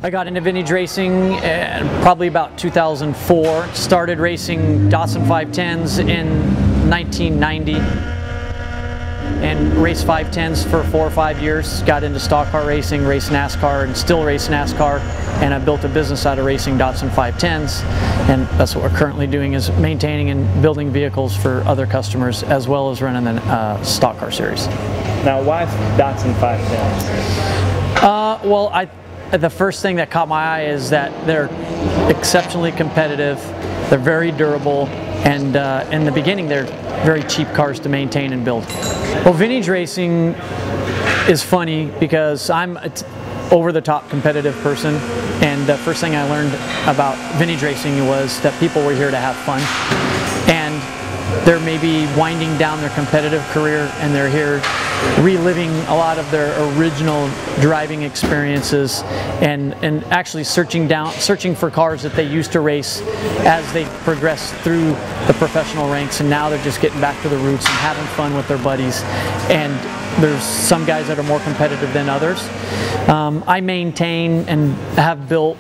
I got into vintage racing probably about 2004. Started racing Datsun 510s in 1990 and raced 510s for 4 or 5 years. Got into stock car racing, raced NASCAR, and still race NASCAR. And I built a business out of racing Datsun 510s, and that's what we're currently doing, is maintaining and building vehicles for other customers as well as running the stock car series. Now, why Datsun 510s? Well, the first thing that caught my eye is that they're exceptionally competitive, they're very durable, and in the beginning they're very cheap cars to maintain and build. Well, vintage racing is funny because I'm an over-the-top competitive person, and the first thing I learned about vintage racing was that people were here to have fun, and they're maybe winding down their competitive career and they're here reliving a lot of their original driving experiences and actually searching for cars that they used to race as they progressed through the professional ranks, and now they're just getting back to the roots and having fun with their buddies. And there's some guys that are more competitive than others. I maintain and have built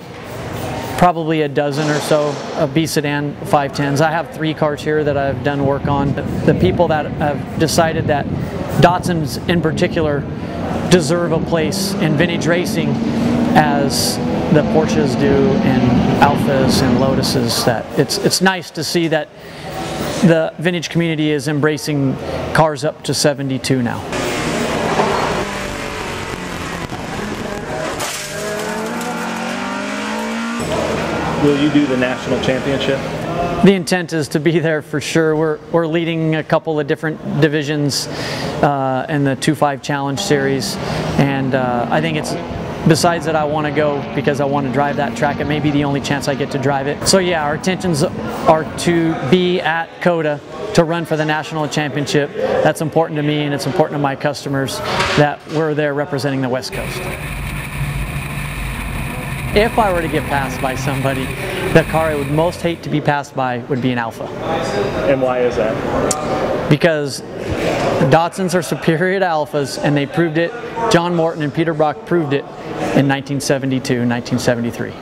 probably a dozen or so B sedan 510s. I have 3 cars here that I've done work on. The people that have decided that Datsuns in particular deserve a place in vintage racing as the Porsches do and Alphas and Lotuses, that it's nice to see that the vintage community is embracing cars up to 72 now. Will you do the national championship? The intent is to be there for sure. We're leading a couple of different divisions in the 2.5 Challenge Series, and I think it's, besides that, I want to go because I want to drive that track. It may be the only chance I get to drive it. So yeah, our intentions are to be at COTA to run for the national championship. That's important to me, and it's important to my customers that we're there representing the West Coast. If I were to get passed by somebody, the car I would most hate to be passed by would be an Alpha. And why is that? Because Datsuns are superior to Alphas, and they proved it. John Morton and Peter Brock proved it in 1972 and 1973.